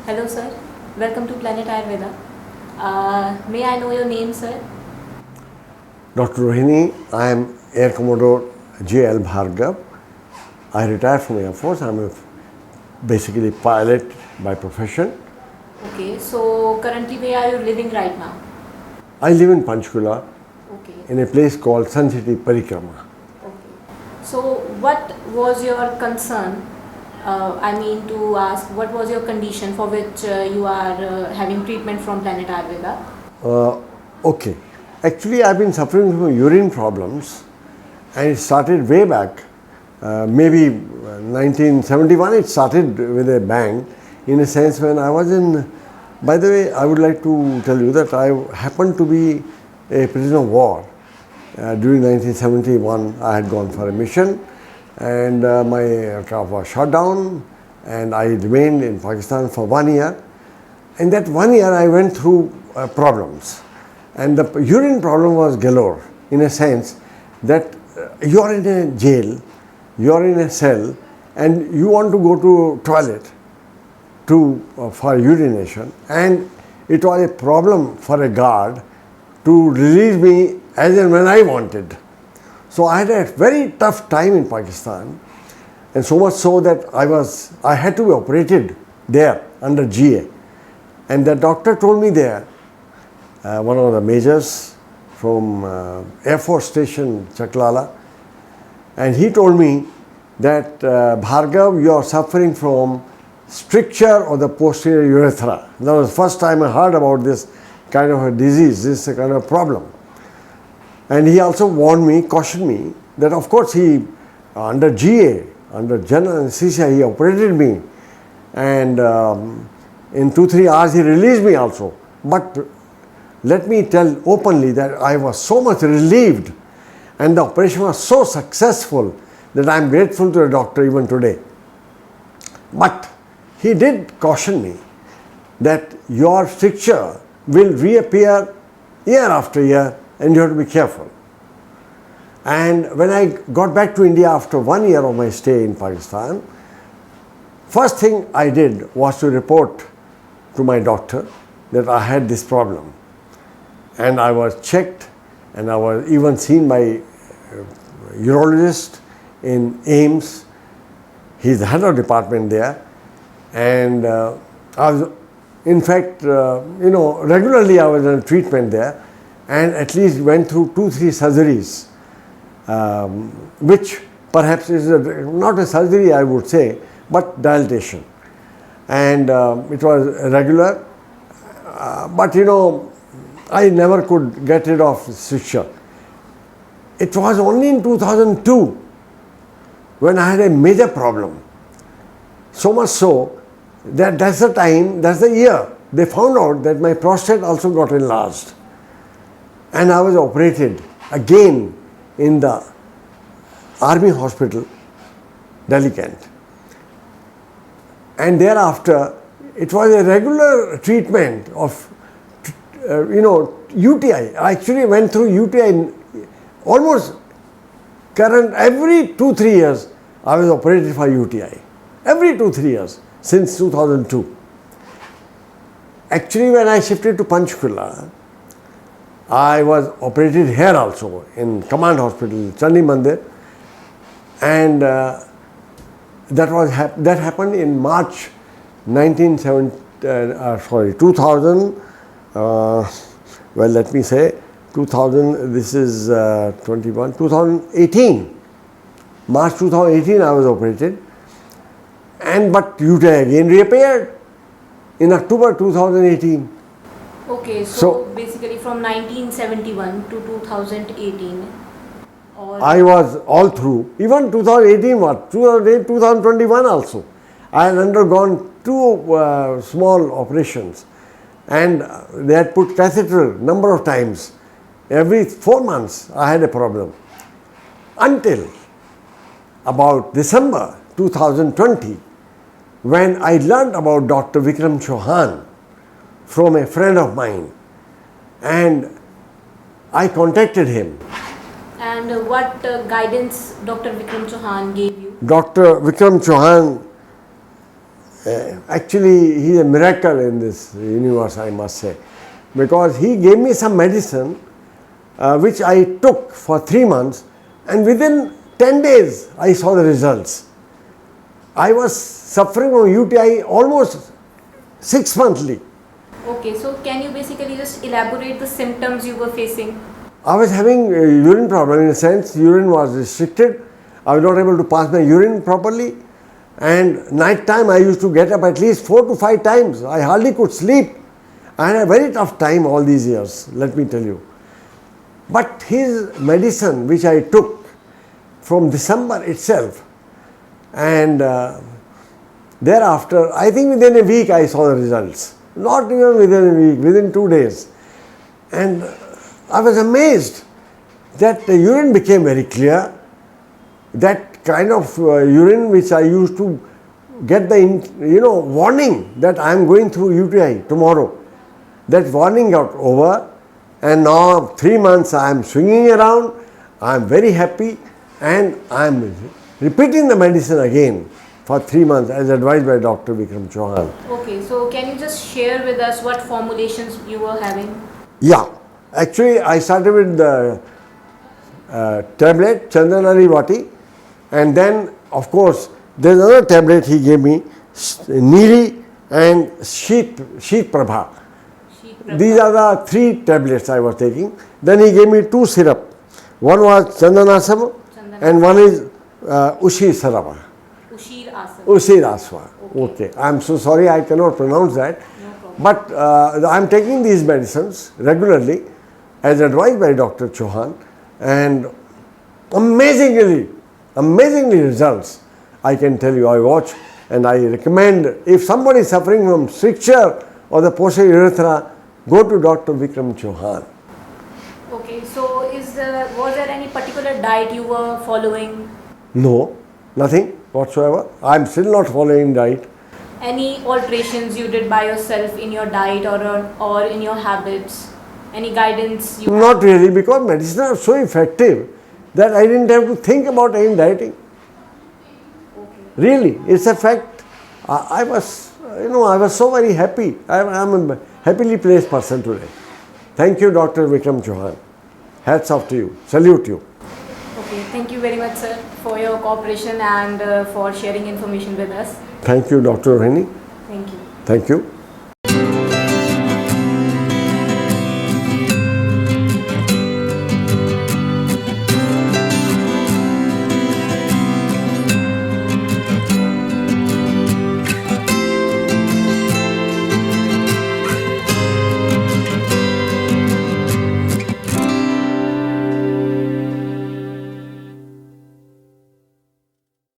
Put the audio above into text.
Hello, sir. Welcome to Planet Ayurveda. May I know your name, sir? Dr. Rohini, I am Air Commodore J.L. Bhargav. I retired from Air Force. I am basically pilot by profession. Okay, so currently where are you living right now? I live in Panchkula Okay, in a place called Sun City Parikrama. okay. So what was your concern? To ask, what was your condition for which you are having treatment from Planet Ayurveda? Okay, actually I've been suffering from urine problems and it started way back, maybe 1971 it started with a bang, in a sense when I was in, by the way, I would like to tell you that I happened to be a prisoner of war. During 1971 I had gone for a mission and my aircraft was shot down and I remained in Pakistan for 1 year. In that 1 year I went through problems, and the urine problem was galore, in a sense that you are in a jail, you are in a cell and you want to go to toilet for urination, and it was a problem for a guard to release me as and when I wanted. So I had a very tough time in Pakistan, and so much so that I had to be operated there under GA. And the doctor told me there, one of the majors from Air Force Station Chaklala, and he told me that Bhargav, you are suffering from stricture of the posterior urethra. That was the first time I heard about this kind of a disease, this kind of problem. And he also warned me, cautioned me that of course he, under GA, under general anesthesia, he operated me, and in 2-3 hours he released me also. But let me tell openly that I was so much relieved and the operation was so successful that I am grateful to the doctor even today. But he did caution me that your stricture will reappear year after year and you have to be careful. And when I got back to India after 1 year of my stay in Pakistan, first thing I did was to report to my doctor that I had this problem. And I was checked and I was even seen by a urologist in AIIMS. He's the head of department there. And I was, in fact, regularly I was in treatment there and at least went through 2-3 surgeries, which perhaps is not a surgery I would say, but dilatation. And it was regular, but I never could get rid of stricture. It was only in 2002 when I had a major problem. So much so that that's the year they found out that my prostate also got enlarged. And I was operated again in the Army Hospital, Delhi Kent. And thereafter, it was a regular treatment of, UTI. I actually went through UTI almost current, every 2-3 years, I was operated for UTI. Every 2-3 years, since 2002. Actually, when I shifted to Panchkula, I was operated here also in Command Hospital, Chandi Mandir, and that happened in March 2000. Let me say 2000. This is 2018. March 2018, I was operated, but UTI again reappeared in October 2018. Okay, so basically from 1971 to 2018. I was all through, even 2018 what, 2008, 2021 also. I had undergone 2 small operations and they had put catheter number of times. Every 4 months I had a problem. Until about December 2020, when I learned about Dr. Vikram Chauhan from a friend of mine, and I contacted him. And what guidance Dr. Vikram Chauhan gave you? Dr. Vikram Chauhan Actually, he is a miracle in this universe, I must say, because he gave me some medicine which I took for 3 months, and within 10 days I saw the results. I was suffering from UTI almost 6 monthly. Okay, so can you basically just elaborate the symptoms you were facing? I was having a urine problem, in a sense urine was restricted. I was not able to pass my urine properly, and night time I used to get up at least 4 to 5 times. I hardly could sleep. I had a very tough time all these years, let me tell you. But his medicine which I took from December itself, and thereafter, I think within a week I saw the results. Not even within a week, within 2 days. And I was amazed that the urine became very clear. That kind of urine which I used to get the warning that I am going through UTI tomorrow. That warning got over, and now 3 months I am swinging around. I am very happy, and I am repeating the medicine again for 3 months as advised by Dr. Vikram Chauhan. Okay, so can you just share with us what formulations you were having? Yeah, actually I started with the tablet Chandanari Vati, and then of course there is another tablet he gave me, Niri and Sheet Prabha. These are the 3 tablets I was taking. Then he gave me 2 syrup. One was Chandanasam and one is Ushi Sarava. Ushir Asam. Ushir Aswa. Okay. I am so sorry I cannot pronounce that. No problem. But I am taking these medicines regularly as advised by Dr. Chauhan, and amazingly results I can tell you. I watch, and I recommend, if somebody is suffering from stricture or the posterior urethra, go to Dr. Vikram Chauhan. Okay, so was there any particular diet you were following? No, nothing whatsoever. I am still not following diet. Any alterations you did by yourself in your diet or in your habits? Any guidance you Not really, because medicine are so effective that I didn't have to think about any dieting. Okay. Really, it's a fact. I was so very happy. I am a happily placed person today. Thank you, Dr. Vikram Chauhan. Hats off to you. Salute you. Okay, thank you very much, sir, for your cooperation and for sharing information with us. Thank you, Dr. Rohini. Thank you. Thank you.